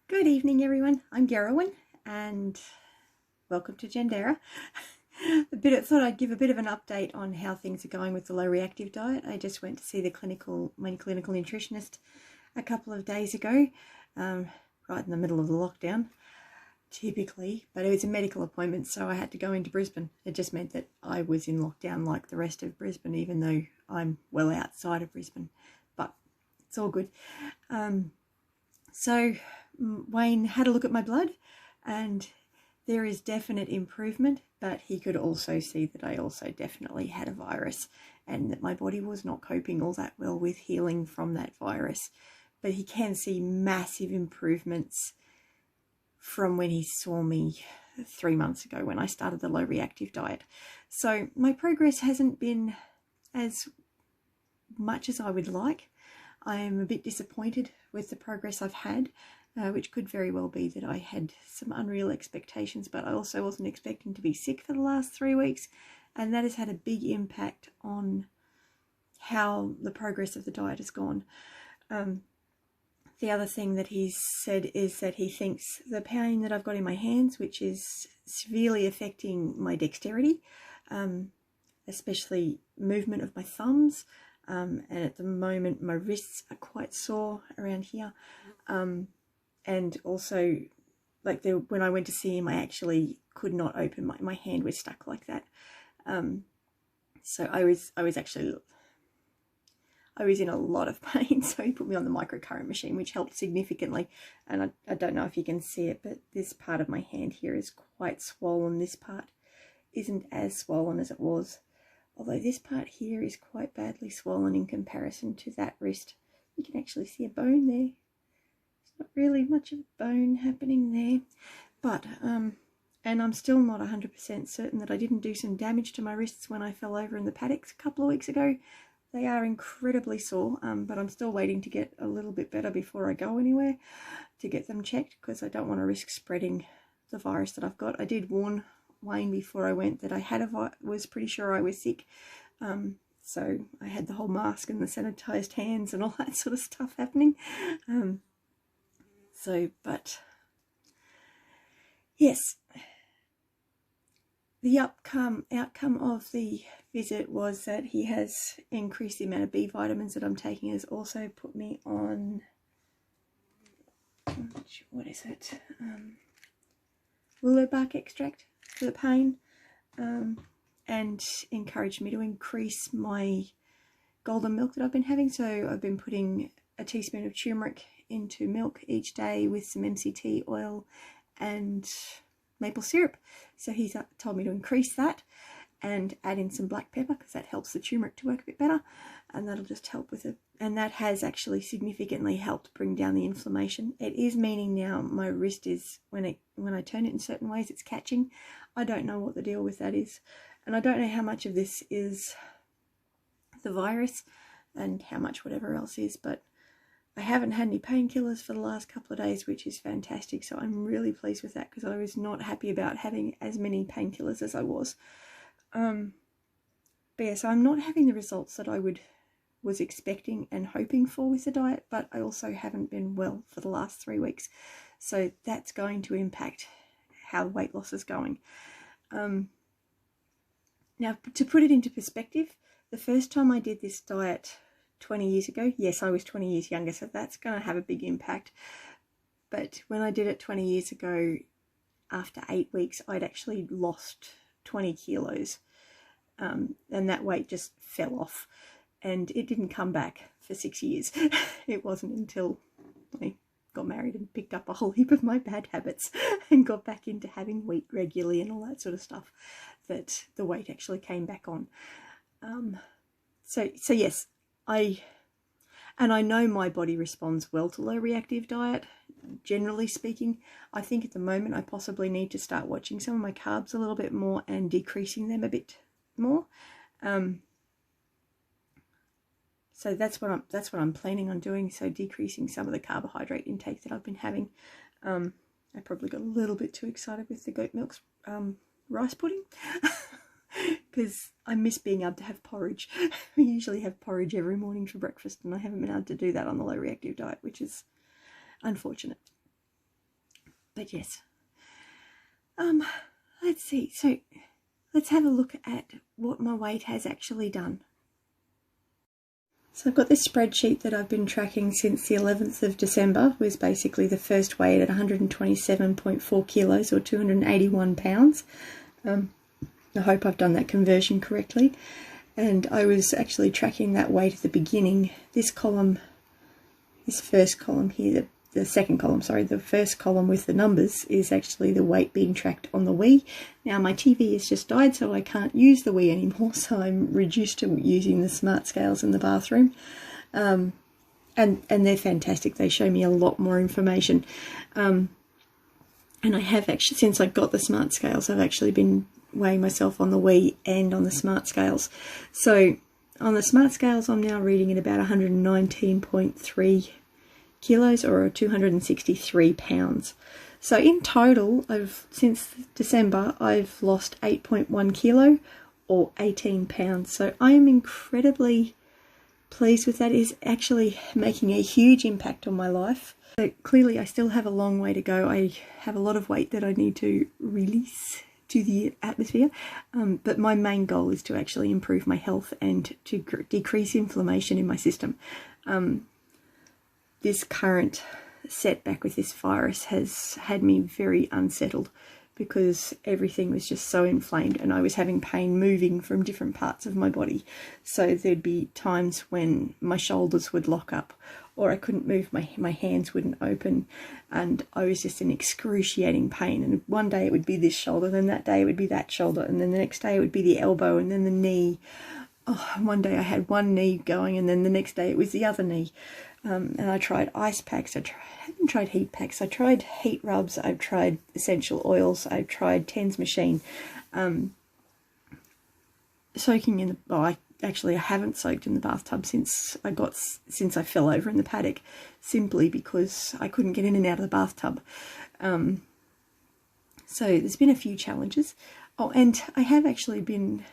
Good evening, everyone. I'm Gerwin, and welcome to Gendera. Thought I'd give a bit of an update on how things are going with the low reactive diet. I just went to see my clinical nutritionist a couple of days ago, right in the middle of the lockdown, typically, but it was a medical appointment, so I had to go into Brisbane. It just meant that I was in lockdown like the rest of Brisbane, even though I'm well outside of Brisbane, but it's all good. So Wayne had a look at my blood, and there is definite improvement, but he could also see that I also definitely had a virus and that my body was not coping all that well with healing from that virus. But he can see massive improvements from when he saw me 3 months ago when I started the low reactive diet. So my progress hasn't been as much as I would like. I am a bit disappointed with the progress I've had, which could very well be that I had some unreal expectations, but I also wasn't expecting to be sick for the last 3 weeks, and that has had a big impact on how the progress of the diet has gone. The other thing that he's said is that he thinks the pain that I've got in my hands, which is severely affecting my dexterity, especially movement of my thumbs, and at the moment my wrists are quite sore around here, and also when I went to see him, I actually could not open my hand was stuck like that. So I was in a lot of pain, so he put me on the microcurrent machine, which helped significantly. And I don't know if you can see it, but this part of my hand here is quite swollen. This part isn't as swollen as it was, although this part here is quite badly swollen in comparison to that wrist. You can actually see a bone there. There's not really much of a bone happening there, but and I'm still not 100% certain that I didn't do some damage to my wrists when I fell over in the paddocks a couple of weeks ago. They are incredibly sore, but I'm still waiting to get a little bit better before I go anywhere to get them checked, because I don't want to risk spreading the virus that I've got. I did warn Wayne before I went that I was pretty sure I was sick, so I had the whole mask and the sanitized hands and all that sort of stuff happening. But yes, the outcome of the visit was that he has increased the amount of B vitamins that I'm taking. Has also put me on, what is it, willow bark extract for the pain, and encouraged me to increase my golden milk that I've been having. So I've been putting a teaspoon of turmeric into milk each day with some MCT oil and maple syrup. So he's told me to increase that and add in some black pepper, because that helps the turmeric to work a bit better, and that'll just help with it. And that has actually significantly helped bring down the inflammation. It is meaning now my wrist is, when I turn it in certain ways, it's catching. I don't know what the deal with that is, and I don't know how much of this is the virus and how much whatever else is, but I haven't had any painkillers for the last couple of days, which is fantastic. So I'm really pleased with that, because I was not happy about having as many painkillers as I was. But yeah, so I'm not having the results that I was expecting and hoping for with the diet, but I also haven't been well for the last 3 weeks. So that's going to impact how weight loss is going. Now, to put it into perspective, the first time I did this diet 20 years ago, yes, I was 20 years younger, so that's going to have a big impact. But when I did it 20 years ago, after 8 weeks, I'd actually lost 20 kilos, and that weight just fell off, and it didn't come back for 6 years. It wasn't until I got married and picked up a whole heap of my bad habits and got back into having wheat regularly and all that sort of stuff that the weight actually came back on. So yes, I know my body responds well to low reactive diet, generally speaking. I think at the moment I possibly need to start watching some of my carbs a little bit more and decreasing them a bit more. So that's what I'm planning on doing. So decreasing some of the carbohydrate intake that I've been having. I probably got a little bit too excited with the goat milk rice pudding. Because I miss being able to have porridge. We usually have porridge every morning for breakfast, and I haven't been able to do that on the low reactive diet, which is unfortunate. But yes, let's see. So let's have a look at what my weight has actually done. So I've got this spreadsheet that I've been tracking since the 11th of December, was basically the first weight at 127.4 kilos or 281 pounds. I hope I've done that conversion correctly. And I was actually tracking that weight at the beginning. This column, this first column here, the second column, sorry, the first column with the numbers is actually the weight being tracked on the Wii. Now my TV has just died, so I can't use the Wii anymore, so I'm reduced to using the smart scales in the bathroom. And they're fantastic. They show me a lot more information. And I have actually, since I got the smart scales, I've actually been weighing myself on the Wii and on the smart scales. So on the smart scales, I'm now reading at about 119.3 kilos or 263 pounds. So in total, since December, I've lost 8.1 kilo or 18 pounds. So I am incredibly pleased with that. It is actually making a huge impact on my life. So clearly I still have a long way to go. I have a lot of weight that I need to release to the atmosphere, but my main goal is to actually improve my health and to decrease inflammation in my system. This current setback with this virus has had me very unsettled because everything was just so inflamed and I was having pain moving from different parts of my body. So there'd be times when my shoulders would lock up or I couldn't move, my hands wouldn't open, and I was just in excruciating pain. And one day it would be this shoulder, then that day it would be that shoulder, and then the next day it would be the elbow, and then the knee. Oh, one day I had one knee going, and then the next day it was the other knee. And I tried ice packs, I haven't tried heat packs, I tried heat rubs, I've tried essential oils, I've tried TENS machine, soaking in the, I haven't soaked in the bathtub since I fell over in the paddock, simply because I couldn't get in and out of the bathtub. So there's been a few challenges. Oh, and I have actually been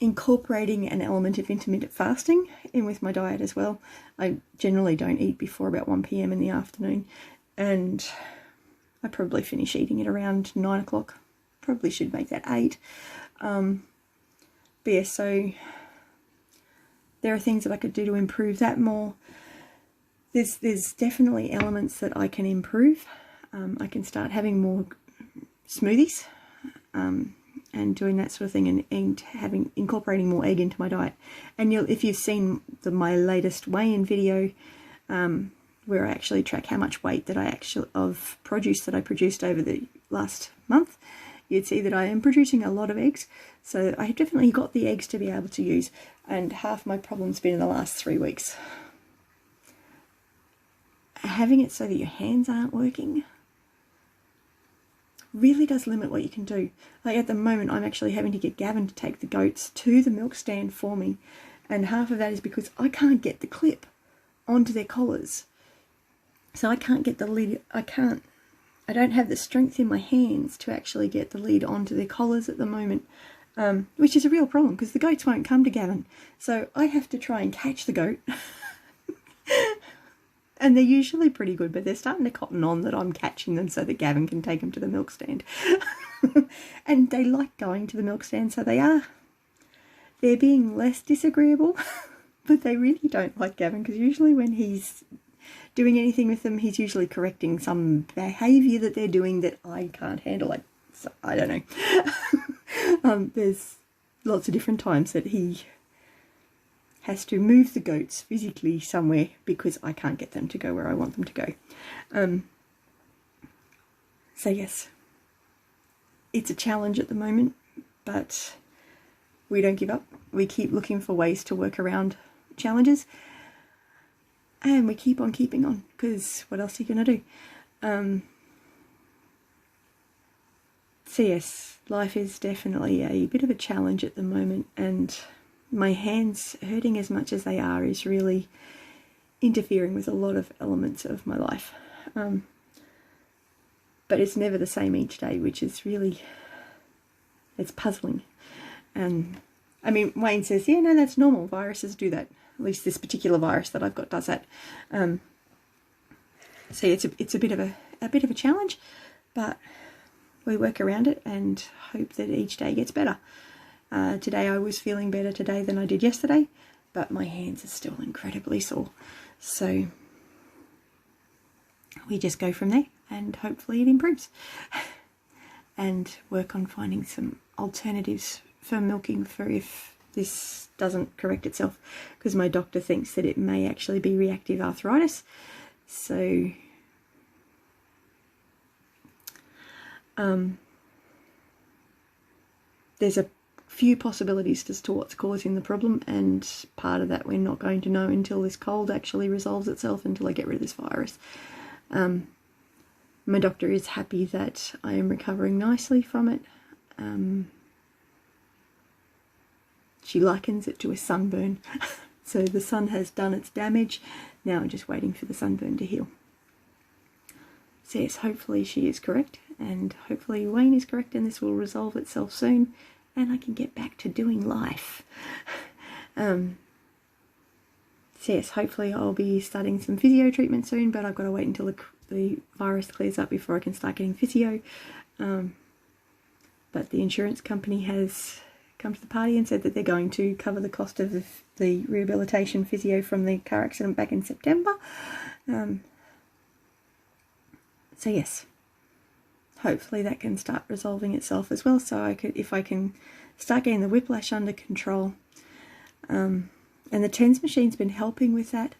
incorporating an element of intermittent fasting in with my diet as well. I generally don't eat before about 1 p.m. in the afternoon, and I probably finish eating at around 9 o'clock. Probably should make that 8. But yeah, so there are things that I could do to improve that more. There's definitely elements that I can improve. I can start having more smoothies, and doing that sort of thing, and incorporating more egg into my diet. And if you've seen my latest weigh-in video, where I actually track how much weight that of produce that I produced over the last month, you'd see that I am producing a lot of eggs. So I have definitely got the eggs to be able to use, and half my problem's been in the last 3 weeks. Having it so that your hands aren't working really does limit what you can do. Like at the moment, I'm actually having to get Gavin to take the goats to the milk stand for me, and half of that is because I can't get the clip onto their collars. So I can't get the lid, I don't have the strength in my hands to actually get the lid onto their collars at the moment, which is a real problem because the goats won't come to Gavin. So I have to try and catch the goat. And they're usually pretty good, but they're starting to cotton on that I'm catching them so that Gavin can take them to the milk stand. And they like going to the milk stand, so they're being less disagreeable, but they really don't like Gavin, because usually when he's doing anything with them, he's usually correcting some behaviour that they're doing that I can't handle. I don't know. There's lots of different times that he has to move the goats physically somewhere because I can't get them to go where I want them to go. So yes, it's a challenge at the moment, but we don't give up. We keep looking for ways to work around challenges, and we keep on keeping on, because what else are you going to do? So yes, life is definitely a bit of a challenge at the moment, and my hands hurting as much as they are is really interfering with a lot of elements of my life. But it's never the same each day, which is really, it's puzzling. And I mean, Wayne says, yeah, no, that's normal. Viruses do that. At least this particular virus that I've got does that. So it's a bit of a challenge, but we work around it and hope that each day gets better. Today I was feeling better today than I did yesterday, but my hands are still incredibly sore. So we just go from there and hopefully it improves. And work on finding some alternatives for milking for if this doesn't correct itself, because my doctor thinks that it may actually be reactive arthritis. So there's a few possibilities as to what's causing the problem, and part of that we're not going to know until this cold actually resolves itself, until I get rid of this virus. My doctor is happy that I am recovering nicely from it. She likens it to a sunburn. So the sun has done its damage. Now I'm just waiting for the sunburn to heal. So yes, hopefully she is correct, and hopefully Wayne is correct, and this will resolve itself soon and I can get back to doing life. So yes, hopefully I'll be starting some physio treatment soon, but I've got to wait until the virus clears up before I can start getting physio. But the insurance company has come to the party and said that they're going to cover the cost of the rehabilitation physio from the car accident back in September. So yes, hopefully that can start resolving itself as well, so if I can start getting the whiplash under control. And the TENS machine's been helping with that,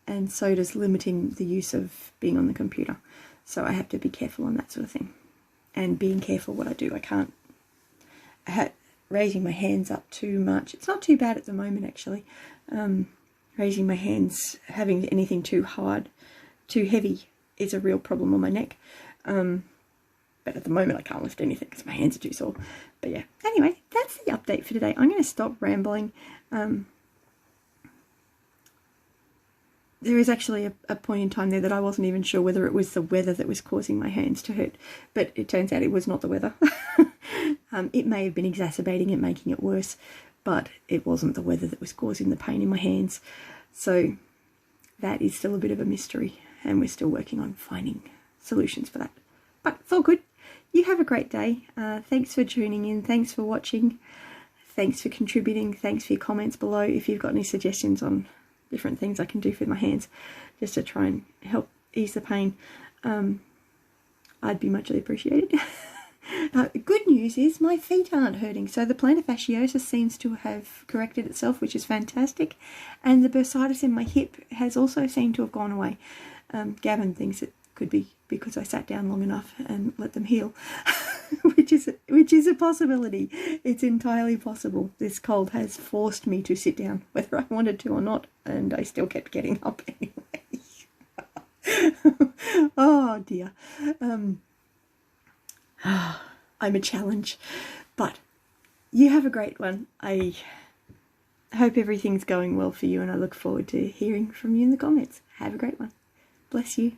and so does limiting the use of being on the computer. So I have to be careful on that sort of thing, and being careful what I do. I can't raising my hands up too much. It's not too bad at the moment, actually. Raising my hands, having anything too hard, too heavy, is a real problem on my neck. But at the moment I can't lift anything because my hands are too sore. But yeah, anyway, that's the update for today. I'm going to stop rambling. There is actually a point in time there that I wasn't even sure whether it was the weather that was causing my hands to hurt, but it turns out it was not the weather. It may have been exacerbating it, making it worse, but it wasn't the weather that was causing the pain in my hands. So that is still a bit of a mystery, and we're still working on finding solutions for that. But it's all good. You have a great day. Thanks for tuning in. Thanks for watching. Thanks for contributing. Thanks for your comments below. If you've got any suggestions on different things I can do for my hands just to try and help ease the pain, I'd be muchly appreciated. Good news is my feet aren't hurting, so the plantar fasciosis seems to have corrected itself, which is fantastic, and the bursitis in my hip has also seemed to have gone away. Gavin thinks it could be because I sat down long enough and let them heal, which is a possibility. It's entirely possible. This cold has forced me to sit down, whether I wanted to or not, and I still kept getting up anyway. Oh dear. I'm a challenge, but you have a great one. I hope everything's going well for you, and I look forward to hearing from you in the comments. Have a great one. Bless you.